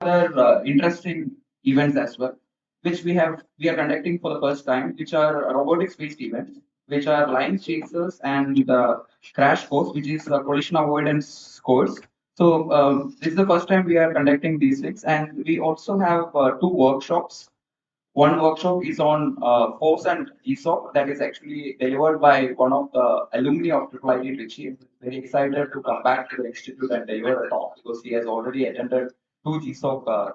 Other interesting events as well, which we are conducting for the first time, which are robotics based events, which are line chasers and crash course, which is a collision avoidance course. So this is the first time we are conducting these things, and we also have two workshops. One workshop is on force and ESOP that is actually delivered by one of the alumni of IIIT Trichy. He's very excited to come back to the institute and deliver a talk because he has already attended two GSOC.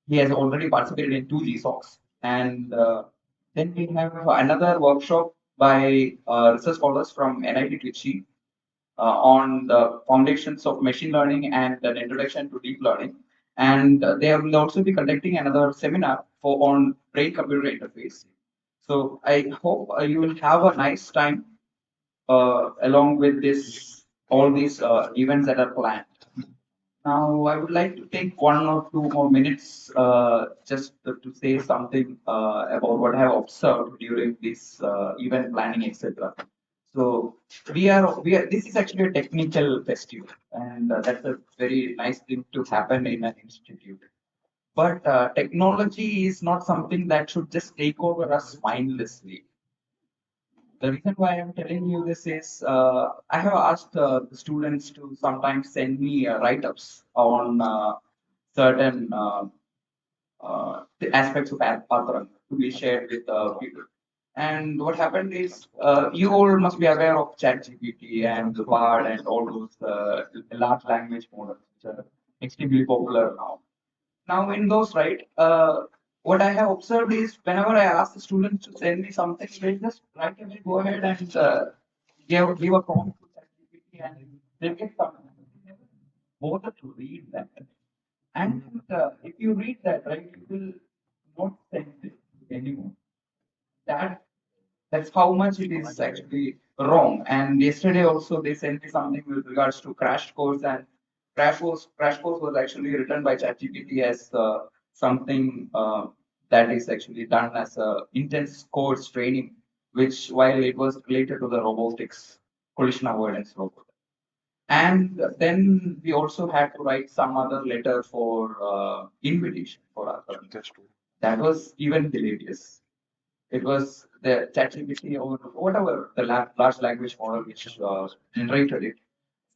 He has already participated in two GSOCs. And then we have another workshop by research scholars from NIT Trichy on the foundations of machine learning and an introduction to deep learning. And they will also be conducting another seminar on brain-computer interface. So I hope you will have a nice time along with this all these events that are planned. Now, I would like to take 1 or 2 more minutes just to say something about what I have observed during this event planning, etc. So this is actually a technical festival, and that's a very nice thing to happen in an institute. But technology is not something that should just take over us mindlessly. The reason why I'm telling you this is I have asked the students to sometimes send me write-ups on certain the aspects of Atrang to be shared with people. And what happened is, you all must be aware of ChatGPT and the Bard and all those large language models, which are extremely popular now. Now, in those, right, what I have observed is whenever I ask the students to send me something, they just right away go ahead and give a prompt to ChatGPT and they get something. They never bother to read that. And if you read that, right, you will not send it anymore. That that's how much it is actually wrong. And yesterday also they sent me something with regards to crash course, and crash course was actually written by ChatGPT as something that is actually done as a intense course training, which while it was related to the robotics collision avoidance robot. And then we also had to write some other letter for invitation for our conference. That was even hilarious. It was the ChatGPT or whatever the large language model which generated it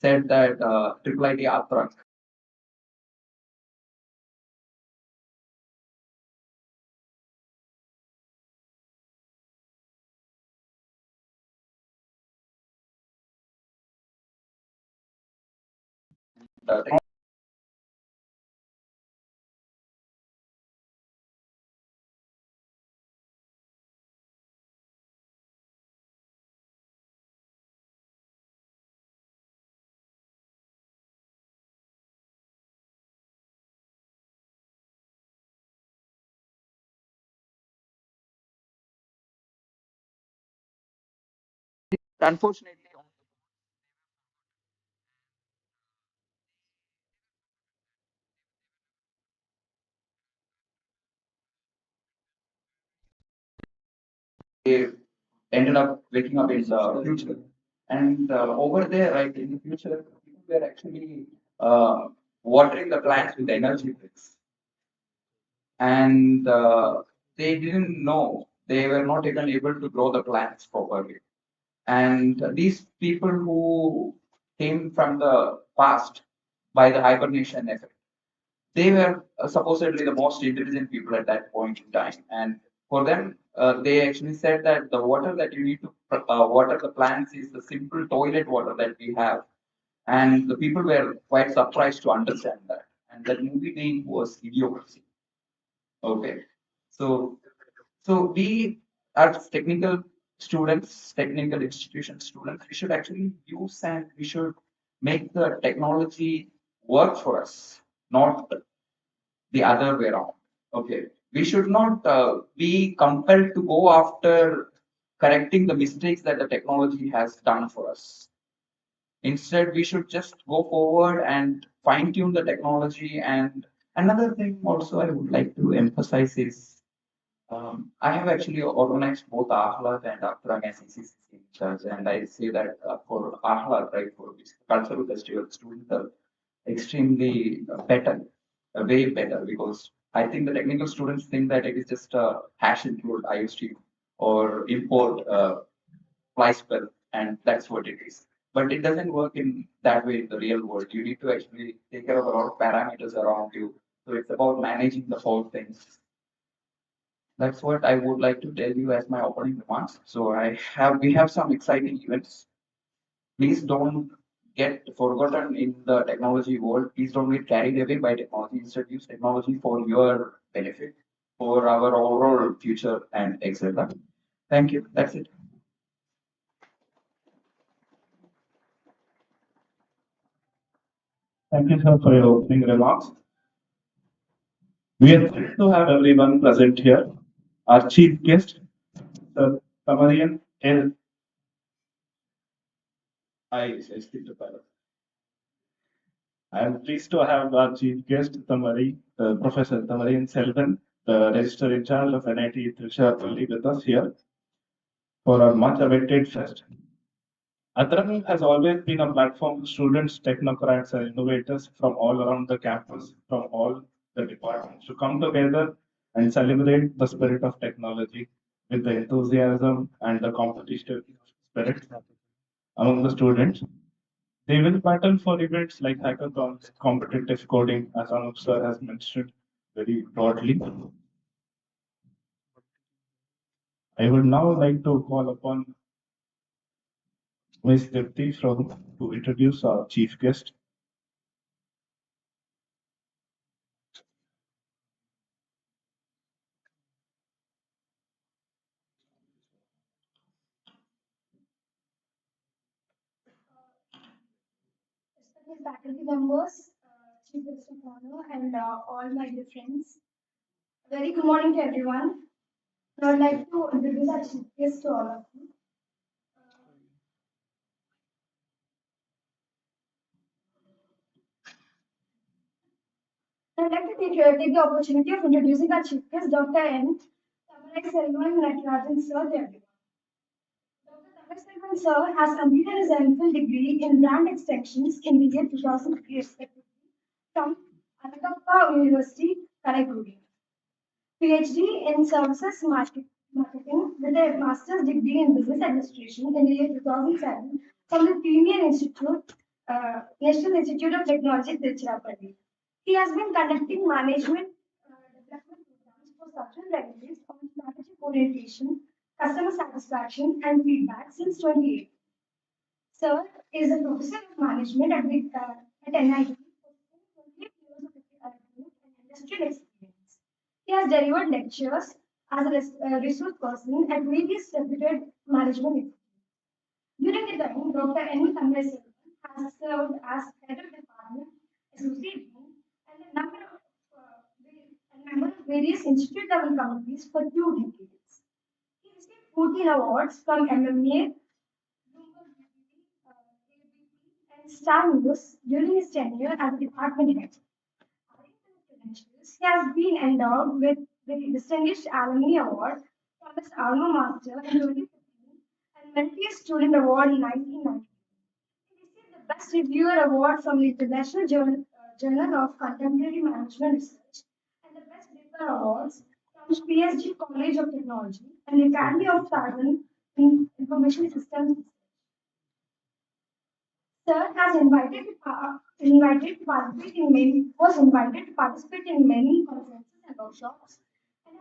said that IIIT Atrang. Uh, Unfortunately, they ended up waking up in the future. And over there, right in the future, people were actually watering the plants with energy bricks. And they didn't know, they were not even able to grow the plants properly. And these people who came from the past by the hibernation effect, they were supposedly the most intelligent people at that point in time. And for them, they actually said that the water that you need to water the plants is the simple toilet water that we have. And the people were quite surprised to understand that. And that movie name was Idiocracy. Okay. So we as technical students, technical institution students, we should actually use and we should make the technology work for us, not the other way around. Okay. We should not be compelled to go after correcting the mistakes that the technology has done for us. Instead, we should just go forward and fine tune the technology. And another thing also I would like to emphasize is I have actually organized both Ahlad and Atrang as ECC church, and I say that for Ahlad, right, for this cultural festival, students are extremely better, way better because I think the technical students think that it is just a hash include IOST or import fly spell, and that's what it is. But it doesn't work in that way in the real world. You need to actually take care of a lot of parameters around you. So it's about managing the whole thing. That's what I would like to tell you as my opening remarks. So we have some exciting events. Please don't get forgotten in the technology world. Please don't get carried away by technology. Instead, use technology for your benefit, for our overall future, and etc. Thank you. That's it. Thank you, sir, for your opening remarks. We are thrilled to have everyone present here. Our chief guest, Sir Tamarian L. I skipped a paragraph. I am pleased to have our chief guest, Professor Tamarian Selvan, the Register in charge of NIT Trichy, with us here for our much awaited fest. Atrang has always been a platform for students, technocrats, and innovators from all around the campus, from all the departments, to come together and celebrate the spirit of technology with the enthusiasm and the competitive spirit among the students. They will battle for events like hackathons, competitive coding, as Anup sir has mentioned very broadly. I would now like to call upon Ms. Dipti to introduce our chief guest. Respected faculty members, Chief Guest of Honor, and all my dear friends. Very good morning to everyone. Now I'd like to introduce our Chief Guest to all of you. I'd like to take the opportunity of introducing our Chief Guest, Dr. N. Tamarai Selvan Natarajan Sir. To everyone. Dr. Tamarai Selvan Sir has completed his MPhil degree in brand extensions in the year 2003 respectively from Anakappa University, Karaikuri. PhD in Marketing with a master's degree in Business Administration in the year 2007 from the Premier Institute, National Institute of Technology, Tiruchirappalli. He has been conducting management development programs for subtle revenues on strategic orientation, customer satisfaction, and feedback since 2018. Sir is a professor of management at NIT with 28 years of and industrial experience. He has delivered lectures as a resource person at various reputed management institutes. During the time, Dr. N. Thamraselvan has served as head of department, associate dean, and a member of various institute level committees for 2 decades. He received 14 awards from MMA, Bloomberg UPT, ABP, and Star News during his tenure as a department head. Adding to his credentials, he has been endowed with the Distinguished Alumni Award from his alma mater in 2015 and Meritorious Student Award in 1990. He received the Best Reviewer Award from the International Journal of Contemporary Management Research and the Best Paper Awards from PSG College of Technology and the Academy of Thailand in Information Systems. Sir has invited to participate in many conferences and workshops and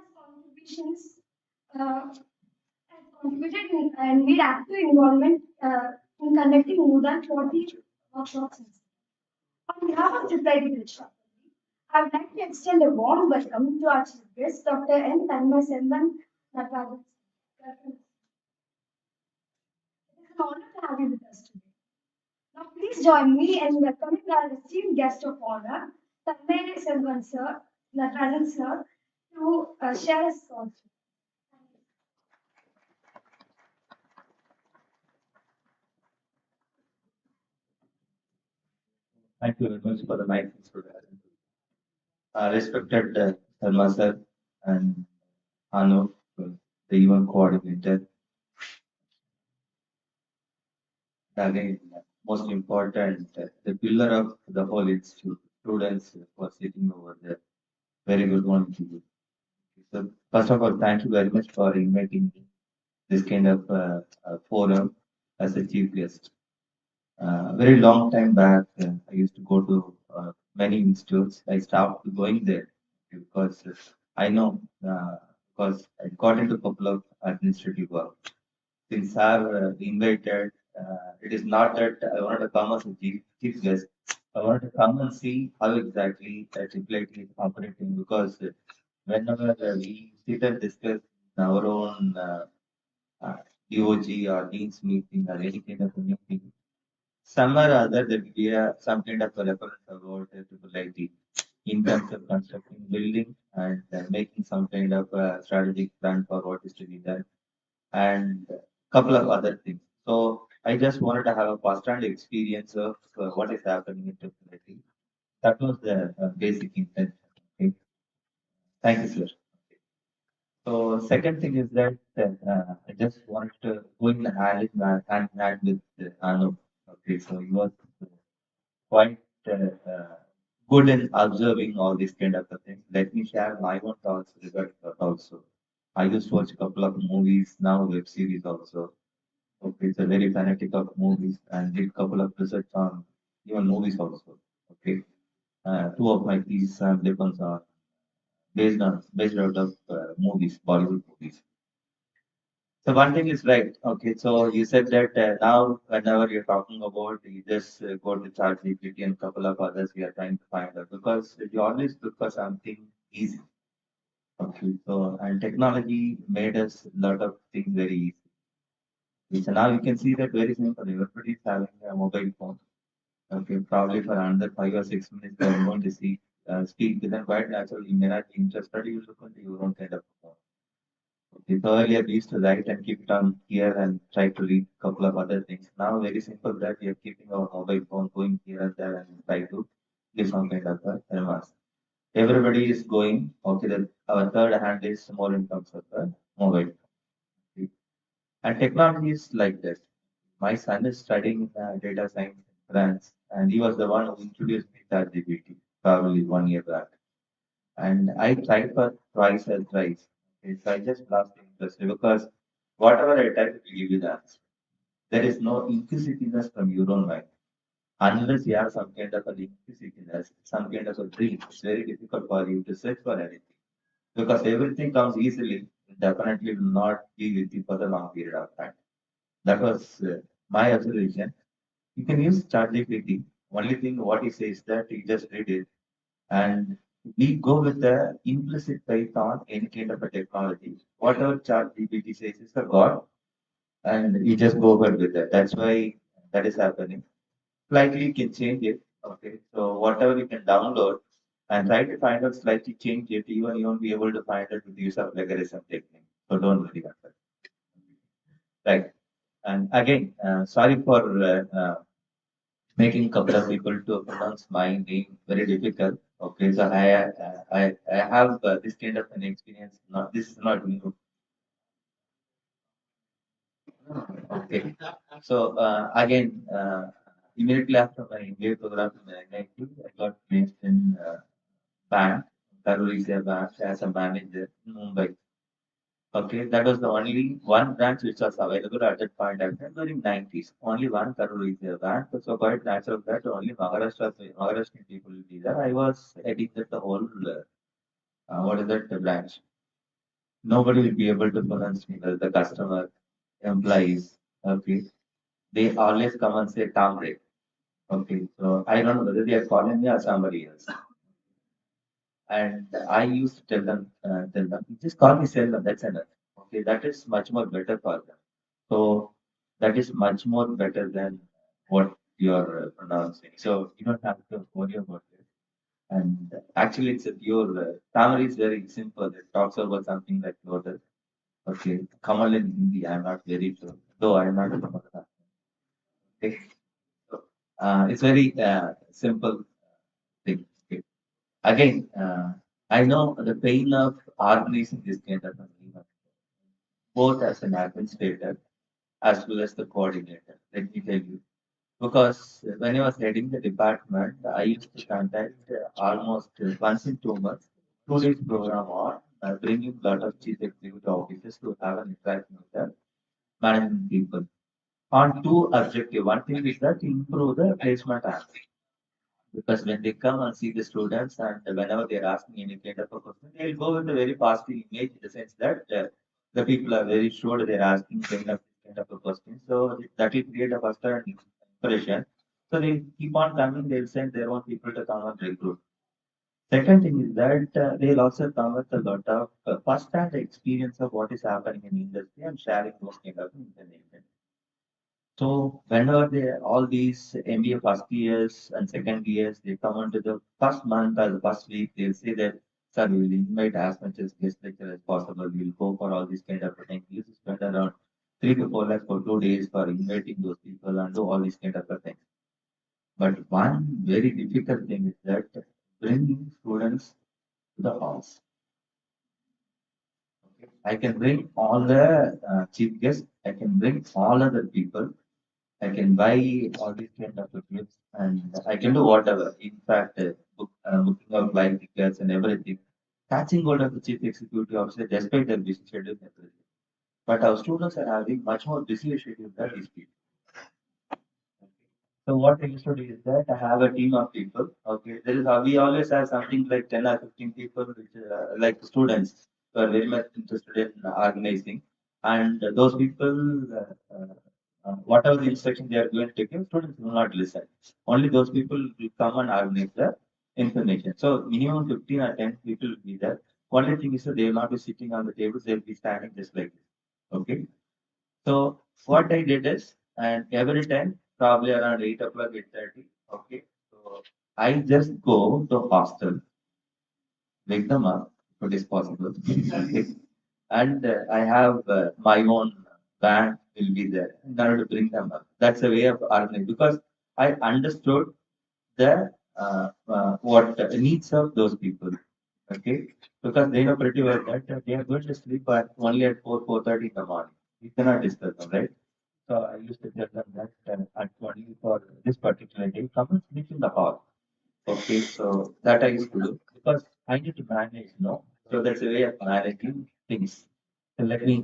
uh, has contributed and made active involvement in conducting more than 40 workshops. On behalf of IIIT, I would like to extend a warm welcome to our chief guest, Dr. N. Tanmay Selvan Natarajan. It is an honor to have you with us today. Now, please join me in welcoming our esteemed guest of honor, Tanmay Selvan Sir, Natarajan Sir, to share his thoughts. Thank you very much for the nice introduction. Respected Sharma sir and Anu, the event coordinator. Again, most important, the pillar of the whole institute, students who are sitting over there. Very good morning to you. So, first of all, thank you very much for inviting me this kind of forum as a chief guest. Very long time back, I used to go to many institutes. I stopped going there because I know because I got into a couple of administrative work. Since I've invited, it is not that I wanted to come as a chief guest. I wanted to come and see how exactly IIIT is operating because whenever we sit and discuss our own uh, DOG or Dean's meeting or any kind of a meeting, somewhere or other there will be some kind of a reference about IIIT in terms of constructing building and making some kind of a strategic plan for what is to be done and a couple of other things. So I just wanted to have a first-hand experience of what is happening in IIIT. That was the basic intention. Okay. Thank you, sir. So second thing is that I just wanted to go in hand in hand with Anup. Okay, so he was quite good in observing all these kind of things. Let me share my own thoughts regarding that also. I used to watch a couple of movies, now web series also. Okay, it's a very fanatic of movies and did couple of research on even movies also. Okay, two of my thesis and papers are based out of movies, Bollywood movies. So one thing is right. Okay, so you said that now whenever you're talking about, you just go to ChatGPT and couple of others we are trying to find out because you always look for something easy. Okay, so and technology made us a lot of things very easy. So now you can see that very simple. Everybody is having a mobile phone. Okay, probably for another 5 or 6 minutes they're going to see speak with them quite naturally. You may not be interested. You look into your own kind of phone. Okay, so earlier we used to write and keep it on here and try to read a couple of other things. Now very simple that we are keeping our mobile phone going here and there and try to give some kind of a remarks. Everybody is going, okay, our third hand is more in terms of the mobile. Okay. And technology is like that. My son is studying data science in France, and he was the one who introduced me to ChatGPT probably 1 year back. And I tried for twice or thrice. Okay, so I just lost interest because whatever I type, it will give you the answer. There is no inquisitiveness from your own mind. Unless you have some kind of an inquisitiveness, some kind of a dream, it's very difficult for you to search for anything. Because everything comes easily, it definitely will not be with you for the long period of time. That was my observation. You can use ChatGPT. Only thing what he says that you just read it and we go with the implicit faith on any kind of a technology. Whatever ChatGPT says is the God, and we just go ahead with that. That's why that is happening. Slightly you can change it. Okay, so whatever you can download and try to find out slightly change it, even you won't be able to find it with the use of logarithm technique. So don't worry about that. Right. And again, sorry for making couple of people to pronounce my name very difficult. Okay, so I have this kind of an experience. Not this is not new. Okay, so again, immediately after my MBA program in IIT, I got placed in bank, Karur Bank as a manager in Mumbai. Okay, that was the only one branch which was available at that point of time during 90s. Only one Karur is there. Bank, so quite natural that only Maharashtrian people will be there. I was heading that the whole, what is that, the branch. Nobody will be able to pronounce me, the customer, employees. Okay, they always come and say Tamre. Okay, so I don't know whether they are calling me or somebody else. And I used to tell them, just call me Selvam, that's enough. Okay, that is much more better for them. So that is much more better than what you're pronouncing. So you don't have to worry about it. And actually, it's a pure Tamil is very simple. It talks about something like lotus. Okay, Kamal in Hindi, I'm not very sure, though I'm not a Kamal. Okay, so it's very simple thing. Okay. Again, I know the pain of organizing this kind of an event, both as an administrator as well as the coordinator. Let me tell you. Because when I was heading the department, I used to contact almost once in 2 months 2 days program on bringing a lot of chief executive officers to have an interaction with the management people on two objective. One thing is that improve the placement answer. Because when they come and see the students and whenever they're asking any kind of a question, they'll go with a very positive image in the sense that the people are very sure they're asking kind of a question. So that will create a first impression. So they keep on coming, they'll send their own people to come and recruit. Second thing is that they'll also come with a lot of first-hand experience of what is happening in the industry and sharing those kind of information. So whenever they all these MBA first years and second years, they come into the first month or the first week, they'll say that, sir, we will invite as much as guest lecture as possible. We'll go for all these kind of things. We used to spend around 3 to 4 lakhs for 2 days for inviting those people and do all these kind of things. But one very difficult thing is that bringing students to the house. Okay. I can bring all the chief guests. I can bring all other people. I can buy all these kind of gifts and I can do whatever. In fact, booking of flight tickets and everything. Catching hold of the chief executive officer despite their busy schedule and everything. But our students are having much more busy schedule than these people. So what I used to do is that I have a team of people. Okay, there is we always have something like 10 or 15 people, which like students who are very much interested in organizing, and those people, whatever the instruction they are going to give, students will not listen. Only those people will come and organize the information. So minimum 15 or 10 people will be there. Only thing is that they will not be sitting on the tables; they will be standing just like this. Okay. So what I did is, and every time, probably around 8 o'clock, 8:30. Okay. So I just go to hostel, wake them up, if it is possible. Okay. And I have my own band will be there in order to bring them up. That's a way of organizing because I understood the what needs of those people. Okay, because they know pretty well that they are going to sleep at only at 4:30 in the morning. You cannot disturb them, right? So I used to tell them that only for this particular day, come and sleep in the hall. Okay, so that I used to do because I need to manage, no? So that's a way of managing things. So let me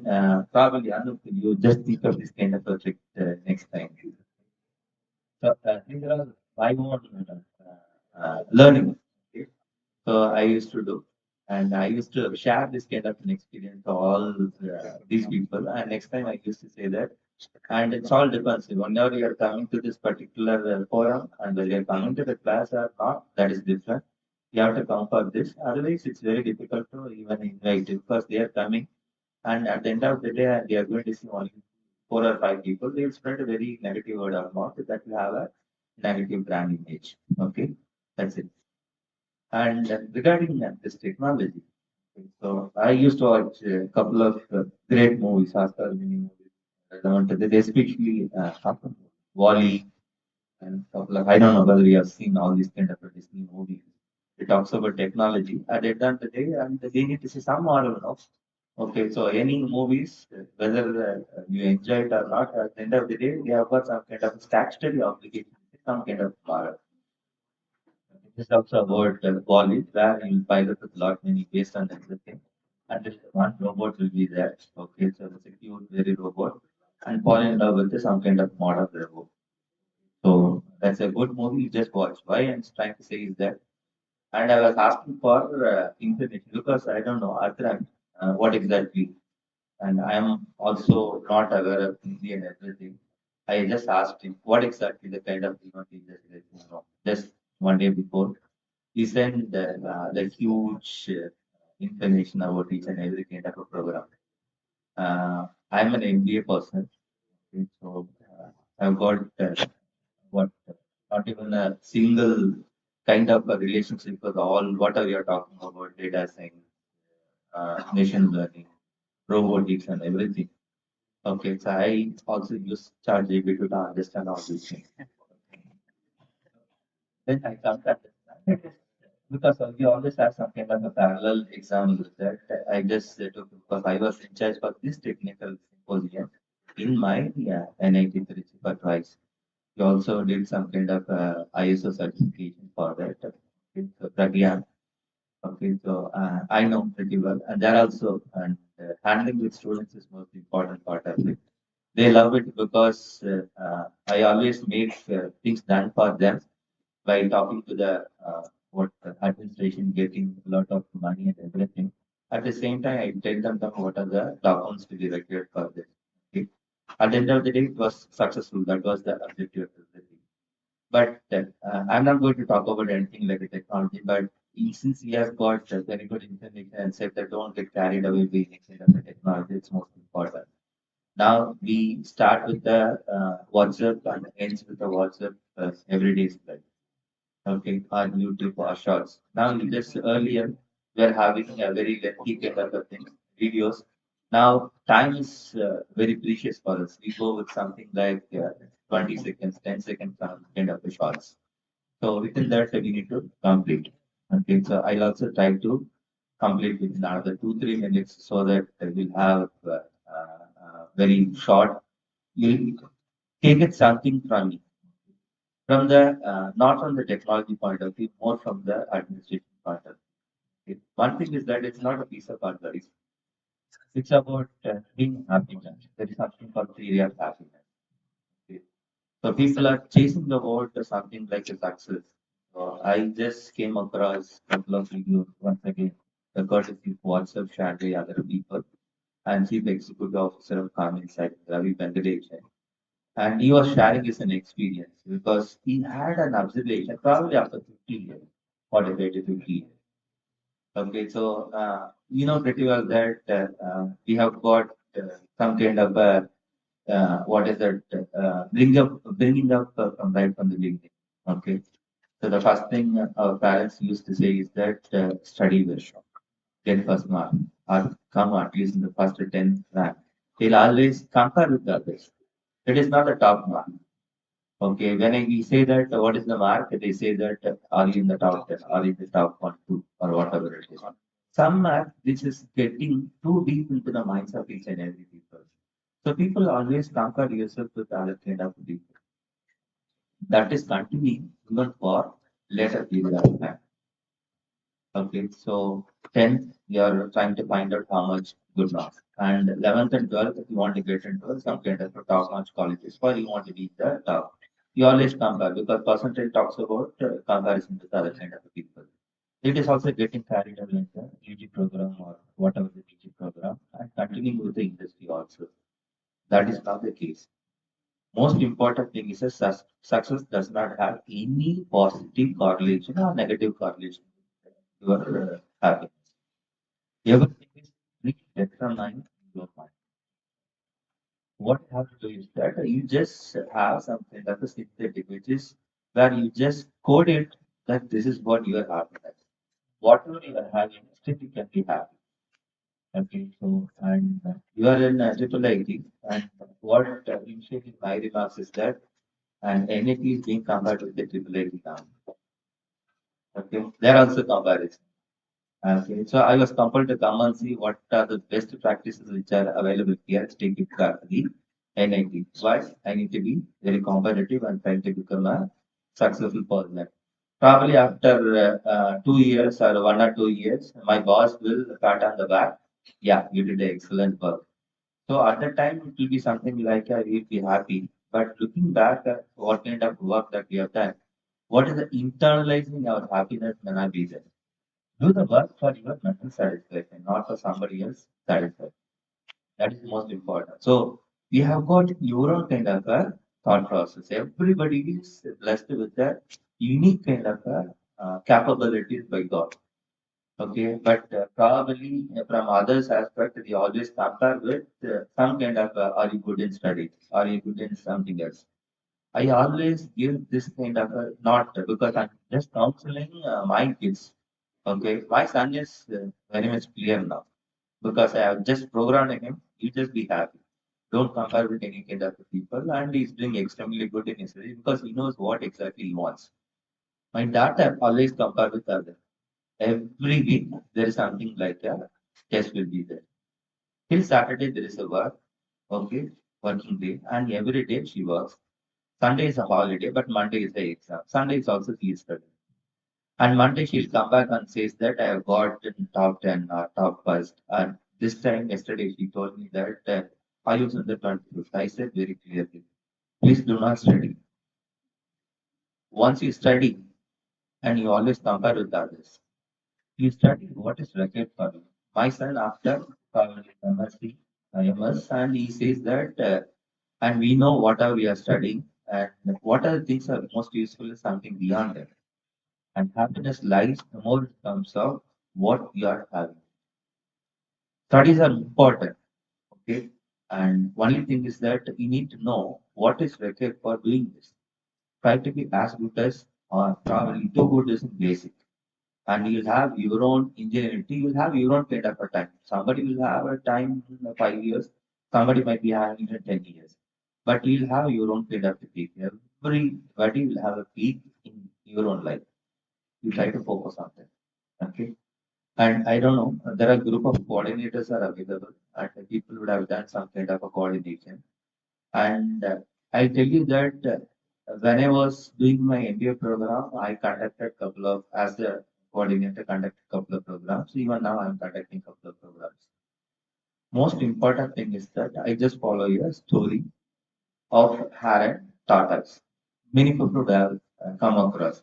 probably Anup, you just think of this kind of project next time. So these are all my own learning. Okay? So I used to do, and I used to share this kind of an experience to all these people. And next time I used to say that, and it's all depends. Whenever you are coming to this particular forum, and whether you are coming to the class or not, that is different. You have to come for this. Otherwise, it's very difficult to even invite you because they are coming, and at the end of the day, they are going to see only 4 or 5 people. They will spread a very negative word of mouth that will have a negative brand image. Okay, that's it. And regarding this technology, so I used to watch a couple of great movies, Oscar winning movies. They especially Wally and couple of, I don't know whether you have seen all these kind of Disney movies. It talks about technology. At the end of the day, and they need to see some moral, no? Okay, so any movies, whether you enjoy it or not, at the end of the day, they have got some kind of statutory obligation, some kind of moral. This is also about college where you will pilot with lot many based on everything. And this one robot will be there. Okay, so it's a cute, very robot. And fall in love with some kind of model robot. So that's a good movie you just watch. Why I'm trying to say is that, and I was asking for information because I don't know Atrang, what exactly, and I am also not aware of Hindi and everything. I just asked him what exactly the kind of he just let me know. Just one day before, he sent the huge information about each and every kind of a program. I'm an MBA person, okay, so I've got what not even a single kind of a relationship with all whatever you're talking about data science, machine learning, robotics, and everything. Okay, so I also use ChatGPT to understand all these things. Then I come to understand because we always have some kind of a parallel exam with that. I just took because I was in charge for this technical symposium in my NIIT Trichy twice. We also did some kind of ISO certification for that. Okay, so Pragyan. Okay, so I know pretty well, and they're also and handling with students is most important part of it. They love it because I always make things done for them by talking to the what the administration, getting a lot of money and everything. At the same time, I tell them what are the documents to be required for this. Okay. At the end of the day, it was successful. That was the objective of the thing. But I'm not going to talk about anything like a technology, but since we have got very good information and said that don't get carried away with any kind of the technology, it's most important. Now we start with the WhatsApp and ends with the WhatsApp everyday spread. Okay, on YouTube or shorts. Now just earlier we are having a very lengthy kind of a thing, videos. Now time is very precious for us. We go with something like 20 seconds, 10 seconds kind of a shorts. So within that we need to complete. Okay, so I'll also try to complete within another 2-3 minutes so that we'll have very short. You'll take it something from me, from the not from the technology point of view, more from the administration point of view. Okay. One thing is that it's not a piece of art, it's about being happiness. There is something called theory of happiness. Okay. So people are chasing the world to something like a success. So I just came across a couple of videos once again, the courtesy of WhatsApp shared by other people and Chief Executive Officer of Carmen Site, Ravi Venkatesh. And he was sharing his an experience because he had an observation probably after 50 years, 45 to 50 years. Okay, so you know pretty well that we have got some kind of what is that bringing up from right from the beginning. Okay, so the first thing our parents used to say is that study well, get first mark, or come at least in the first 10 rank. They'll always compare with others. It is not a top mark. Okay, when we say that what is the mark, they say that are you in the top 10, are you in the top 1, 2, or whatever it is. Some mark which is getting too deep into the minds of each and every people. So people always compare yourself with other kind of people. That is continuing even for later period of time. Okay, so 10th, you're trying to find out how much good marks. And 11th and 12th, if you want to get into some kind of a top notch colleges, or you want to be the top. You always compare because percentage talks about comparison with other kind of people. It is also getting carried away in the UG program or whatever the PG program and continuing with the industry also. That is not the case. Most important thing is that success does not have any positive correlation or negative correlation with your happiness. Everything is strictly determined in your mind. What you have to do is that you just have something that is synthetic, which is where you just code it that this is what you are happiness. Whatever you are having, still you can be happy. Okay, so and you are in IIIT, and what initially my remarks is that and NIT is being compared with the IIIT now. Okay, there are also comparisons. Okay, so I was compelled to come and see what are the best practices which are available here to take it back to the NIT. Why? I need to be very competitive and try to become a successful person. Probably after 2 years or 1 or 2 years, my boss will pat on the back. Yeah, you did excellent work. So at that time, it will be something like we'll be happy. But looking back at what kind of work that we have done, what is the internalizing our happiness may not be there. Do the work for your mental satisfaction, not for somebody else satisfaction. That is most important. So we have got your own kind of a thought process. Everybody is blessed with a unique kind of a, capabilities by God. Okay, but probably from others aspect, we always compare with some kind of are you good in studies? Are you good in something else? I always give this kind of a not because I'm just counseling my kids. Okay, my son is very much clear now because I have just programmed him. You just be happy. Don't compare with any kind of people, and he's doing extremely good in his studies because he knows what exactly he wants. My daughter always compare with others. Every week there is something like a test will be there. Till Saturday there is a work, okay, working day, and every day she works. Sunday is a holiday, but Monday is the exam. Sunday is also she is studying. And Monday she'll come back and says that I have got in top 10 or top first. And this time, yesterday, she told me that I was in the 25th. I said very clearly, please do not study. Once you study and you always compare with others, you study what is required for you. My son, after probably MSc, MS, and he says that, and we know what are we are studying and what are the things are most useful is something beyond that. And happiness lies more in terms of what you are having. Studies are important, okay? And only thing is that you need to know what is required for doing this. Try to be as good as or probably too good is basic. And you'll have your own ingenuity, you'll have your own kind of a time. Somebody will have a time in 5 years, somebody might be having even 10 years. But you'll have your own kind of a peak. Everybody will have a peak in your own life. You try to focus on that. Okay. And I don't know, there are a group of coordinators are available, and the people would have done some kind of a coordination. And I tell you that when I was doing my MBA program, I conducted couple of, as the coordinator, conducted couple of programs. Even now, I'm conducting couple of programs. Most important thing is that I just follow a story of hare and tortoise. Many people would have come across.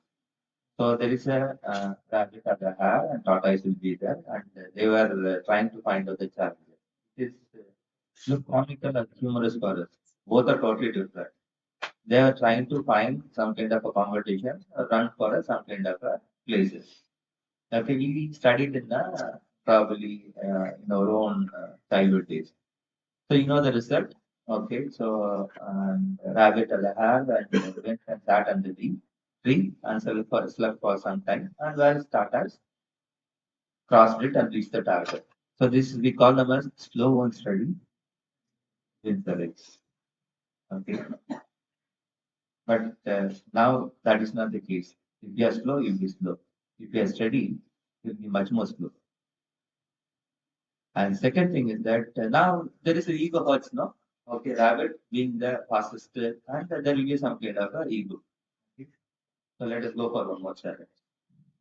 So there is a rabbit at the hare and tortoise will be there, and they were trying to find out the challenger. It is look comical and humorous for us. Both are totally different. They are trying to find some kind of a competition, run for some kind of a places. Okay, we studied in the probably in our own childhood days. So you know the result. Okay, so rabbit and the hare and went and sat under the tree and slept for some time, and where starters crossed it and reached the target. So this we call them as slow and steady with the legs. Okay, but now that is not the case. If you are slow, you'll be slow. If you are steady, you'll be much more slow. And second thing is that now there is an ego hurts, no? Okay, rabbit being the fastest, and there will be some kind of a ego. Okay? So let us go for one more challenge.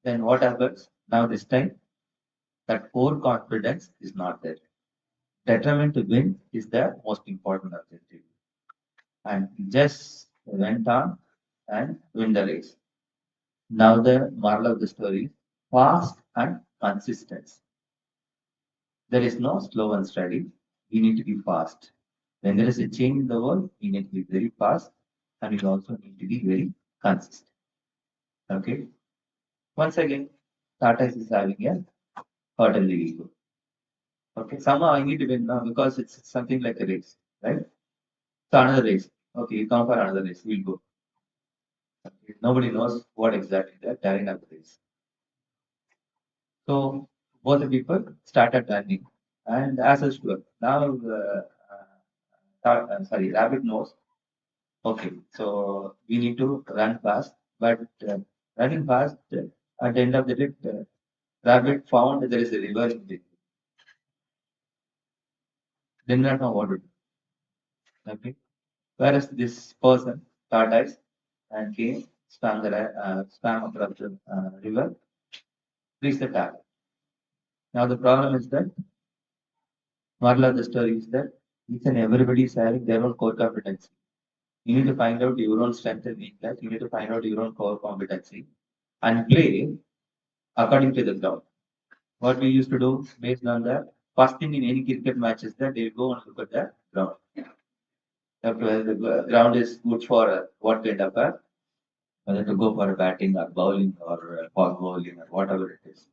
Then what happens? Now this time, that core confidence is not there. Determined to win is the most important objective. And he just went on and win the race. Now the moral of the story is fast and consistent. There is no slow and steady. You need to be fast. When there is a change in the world, you need to be very fast and you also need to be very consistent. Okay. Once again, Tata is having a hurdle ego. Okay. Somehow I need to win now because it's something like a race, right? So another race. Okay, you come for another race. We'll go. Okay. Nobody knows what exactly the terrain of the race. So both the people started running, and as usual, now rabbit knows. Okay, so we need to run fast, but running fast at the end of the day, rabbit found there is a river in it. They did not know what to do. Okay, whereas this person tortoise and came, swam across the river, reached the target. Now the problem is that moral of the story is that each and everybody is having their own core competency. You need to find out your own strength and weakness. You need to find out your own core competency and play according to the ground. What we used to do based on the first thing in any cricket match is that they go and look at the ground. Whether the ground is good for what kind of a whether to go for a batting or bowling or for bowling or whatever it is.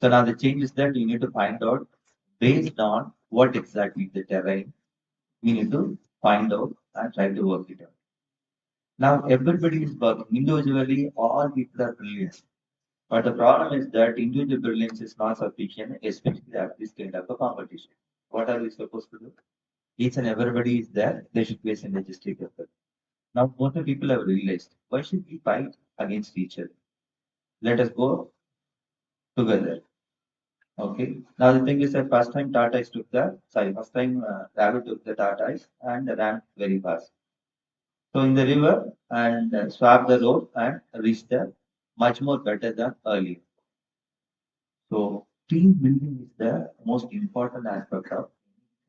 So now the change is that you need to find out based on what exactly the terrain. We need to find out and try to work it out. Now everybody is working individually. All people are brilliant. But the problem is that individual brilliance is not sufficient, especially at this kind of a competition. What are we supposed to do? Each and everybody is there. There should be a synergistic effort. Now, both the people have realized why should we fight against each other? Let us go together. Okay. Now the thing is that first time Rabbit took the tortoise and ran very fast. So in the river and swapped the road and reached there. much more better than earlier. So team building is the most important aspect of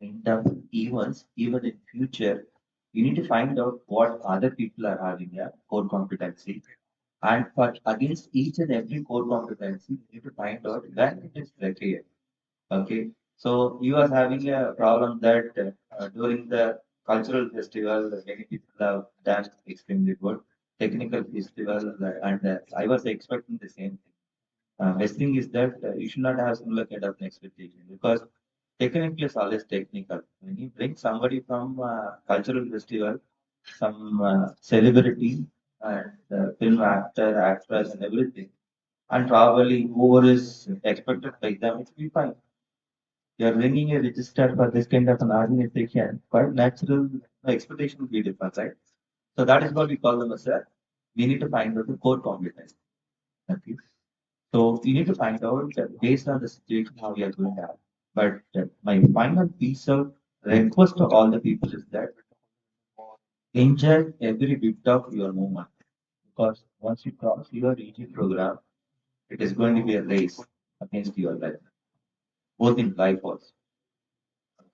in terms of events, even in future, you need to find out what other people are having a core competency. And for against each and every core competency, you need to find out when it is required. Okay. So you are having a problem that during the cultural festival, many people have done extremely good. Technical festival, and I was expecting the same thing. Best thing is that you should not have similar kind of expectation because technically is always technical. When you bring somebody from cultural festival, some celebrity and film actor, actress, and everything, and probably whoever is expected by them, it will be fine. You are bringing a register for this kind of an organization, quite natural expectation will be different, right? So that is what we call them as a. We need to find out the core competence. Okay. So you need to find out based on the situation how you are going to have. But my final piece of request to all the people is that enjoy every bit of your movement because once you cross your EG program, it is going to be a race against your life, both in life also.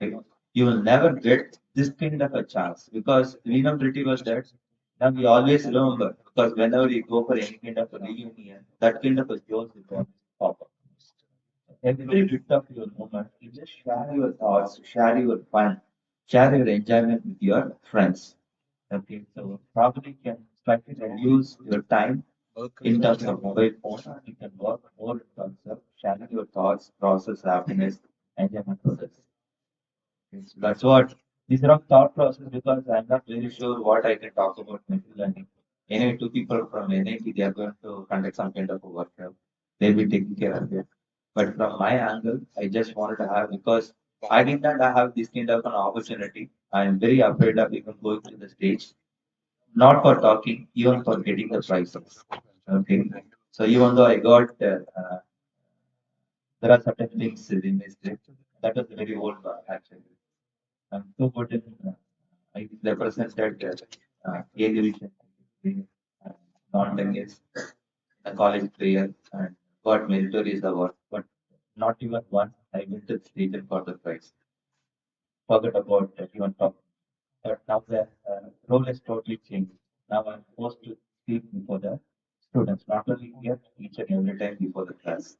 Okay? You will never get this kind of a chance because we know pretty well that now we always remember because whenever you go for any kind of a reunion, that kind of a joke will always pop up. Every bit of your moment, you just share your thoughts, share your fun, share your enjoyment with your friends. Okay, so probably can slightly reduce your time in terms of mobile phone. And you can work more in terms of sharing your thoughts, process happiness, enjoyment for this. Okay, so that's what these are all thought process because I'm not very sure what I can talk about machine learning. Anyway, two people from NIT, they are going to conduct some kind of a workshop. They'll be taking care of it. But from my angle, I just wanted to have because I did not have this kind of an opportunity. I'm very afraid of even going to the stage, not for talking, even for getting the prizes. Okay. So even though I got, there are certain things in this trip. That was very old actually. I'm so good in, I represented A division, uh, non-tennis, a college player, and got meritorious award. But not even once I went to the stage and got the prize. Forget about even talking. But now the role has totally changed. Now I'm supposed to speak before the students, not only here, each and every time before the class.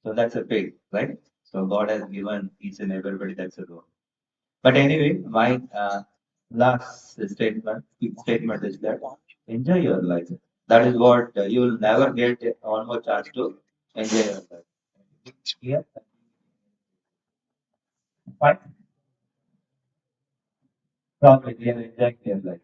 So that's a pay, right? So God has given each and everybody that's a role. But anyway, my last statement is that enjoy your life. That is what you will never get one more chance to enjoy your life. Yeah, fine. Probably they are enjoying their life.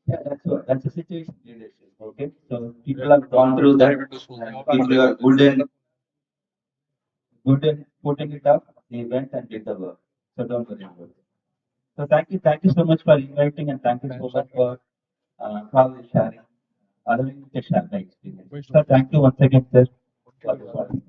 Yeah, that's what. That's the situation leadership. Okay, so people have gone through that. And people are good in putting it up. They went and did the work. So don't worry about it. So thank you so much for inviting, and thank you so much for probably sharing, allowing me to share my experience. So thank you once again, sir. For this one.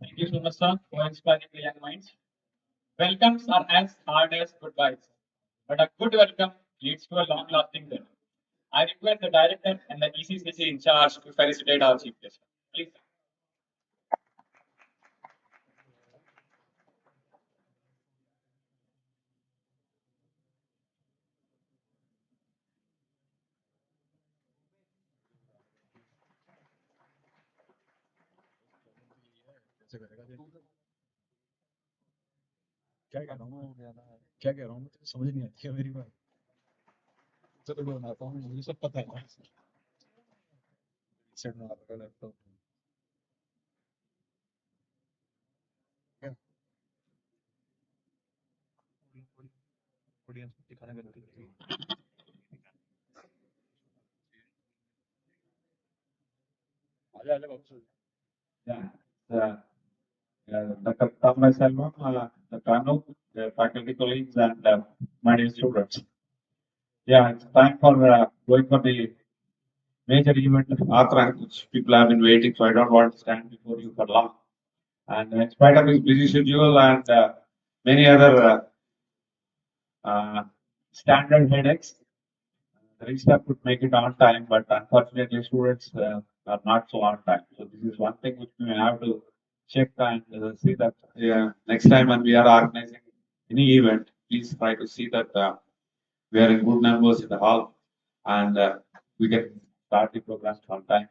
Thank you so much, sir, for inspiring the young minds. Welcomes are as hard as goodbyes, but a good welcome leads to a long-lasting dinner. I request the director and the ECCC in charge to felicitate our chief guest. Please. Yeah. Uh, Dr. Tamra Selvam, the Kanu, the faculty colleagues, and my dear students. Yeah, it's time for going for the major event of Atrang, which people have been waiting, so I don't want to stand before you for long. And in spite of his busy schedule and many other standard headaches, the registrar could make it on time, but unfortunately, students are not so on time. So this is one thing which we have to check and see that next time when we are organizing any event, please try to see that we are in good numbers in the hall and we can start the program on time.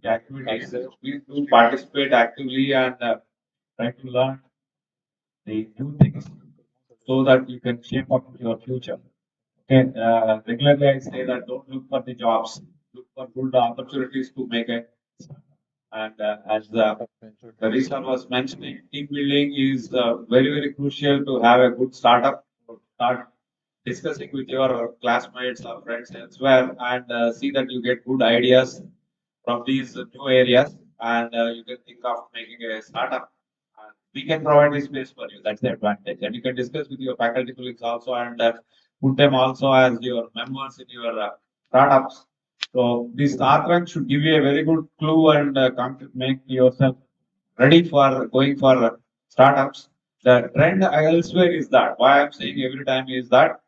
Activities, please do participate actively and try to learn the new things so that you can shape up your future. Okay, regularly I say that don't look for the jobs, look for good opportunities to make it. And as the research was mentioning, team building is very crucial to have a good startup. Start discussing with your classmates or friends elsewhere and see that you get good ideas from these new areas and you can think of making a startup. We can provide this space for you. That's the advantage. And you can discuss with your faculty colleagues also and put them also as your members in your startups. So this Atrang should give you a very good clue and make yourself ready for going for startups. The trend elsewhere is that why I'm saying every time is that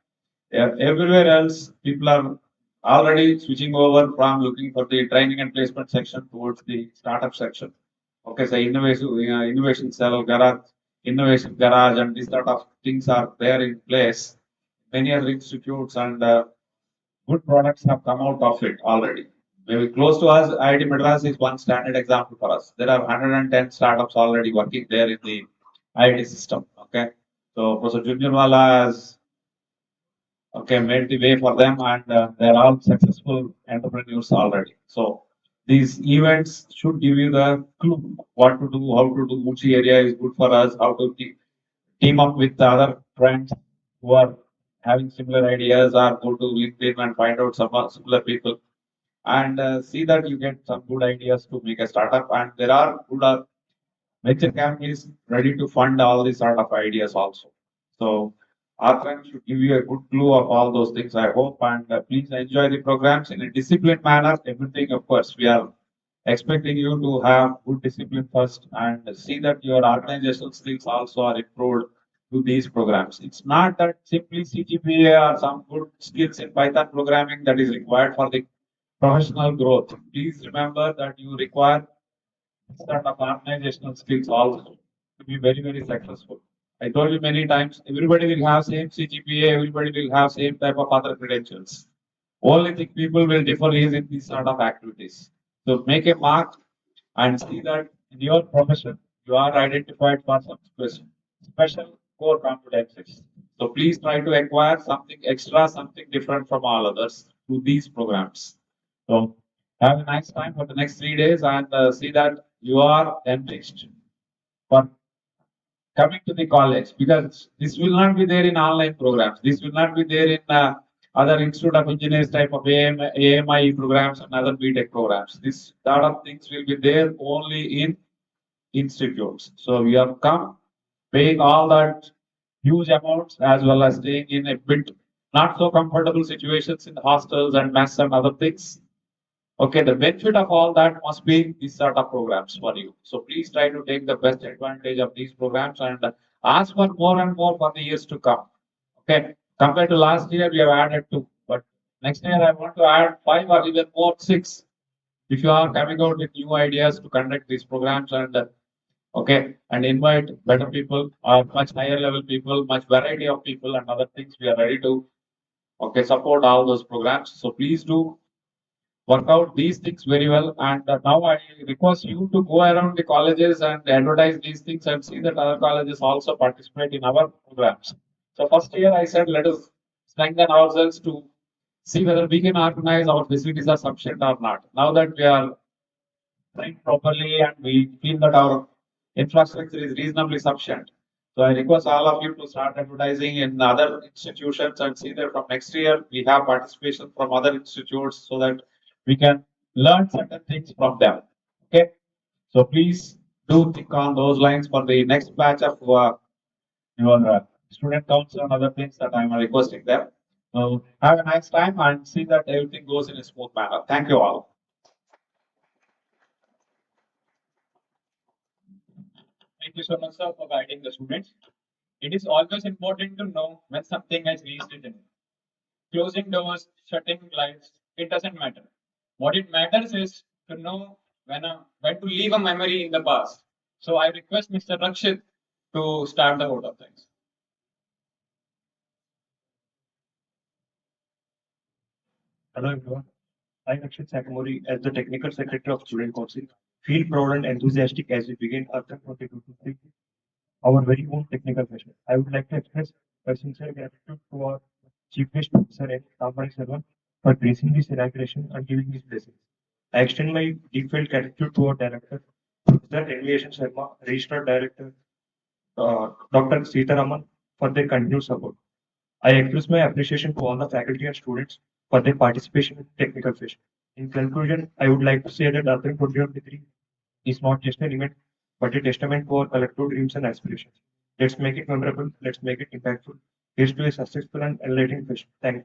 everywhere else people are already switching over from looking for the training and placement section towards the startup section. Okay, so innovation cell, garage, innovation garage, and these sort of things are there in place. Many other institutes and good products have come out of it already. Maybe close to us, IIT Madras is one standard example for us. There are 110 startups already working there in the IIT system. Okay, so Professor Junjunwala has made the way for them, and they're all successful entrepreneurs already. So these events should give you the clue what to do, how to do, which area is good for us, how to team up with other friends who are having similar ideas, or go to LinkedIn and find out some similar people and see that you get some good ideas to make a startup. And there are good venture capital is ready to fund all these sort of ideas also. So our friends should give you a good clue of all those things, I hope. And please enjoy the programs in a disciplined manner. Everything, of course, we are expecting you to have good discipline first and see that your organizational skills also are improved to these programs. It's not that simply CGPA or some good skills in Python programming that is required for the professional growth. Please remember that you require sort of organizational skills also to be very successful. I told you many times, everybody will have same CGPA, everybody will have same type of other credentials. Only thing people will differ is in these sort of activities. So make a mark and see that in your profession you are identified for some special core competencies. So please try to acquire something extra, something different from all others through these programs. So have a nice time for the next 3 days and see that you are enriched for coming to the college because this will not be there in online programs. This will not be there in other Institute of Engineers type of AMI programs and other BTech programs. This sort of things will be there only in institutes. So we have come paying all that huge amounts as well as staying in a bit not so comfortable situations in hostels and mess and other things. Okay, the benefit of all that must be these sort of programs for you. So please try to take the best advantage of these programs and ask for more and more for the years to come. Okay, compared to last year, we have added two, but next year I want to add five or even more, six. If you are coming out with new ideas to conduct these programs and and invite better people or much higher level people, much variety of people and other things, we are ready to support all those programs. So please do work out these things very well. And now I request you to go around the colleges and advertise these things and see that other colleges also participate in our programs. So first year I said let us strengthen ourselves to see whether we can organize our facilities are sufficient or not. Now that we are trained properly and we feel that our infrastructure is reasonably sufficient. So I request all of you to start advertising in other institutions and see that from next year we have participation from other institutes so that we can learn certain things from them. Okay, so please do think on those lines for the next batch of your student council and other things that I'm requesting them. So have a nice time and see that everything goes in a smooth manner. Thank you all. Thank you so much, sir, for guiding the students. It is always important to know when something has reached its end. Closing doors, shutting lights, it doesn't matter. What it matters is to know when to leave a memory in the past. So I request Mr. Rakshit to start the vote of things. Hello everyone. I, Akshit Sakamori, as the Technical Secretary of Student Council, feel proud and enthusiastic as we begin our 2023, our very own technical session. I would like to express a sincere gratitude to our Chief Guest, Professor N. Tamari Selvan, for gracing this inauguration and giving these blessings. I extend my deepfelt gratitude to our Director, Professor Aviation Sharma, Registrar Director, Dr. Sitaraman, for their continued support. I express my appreciation to all the faculty and students for their participation in the technical session. In conclusion, I would like to say that Atrang 2023 is not just an event, but a testament to our collective dreams and aspirations. Let's make it memorable, let's make it impactful. Here's to a successful and enlightening session. Thank you.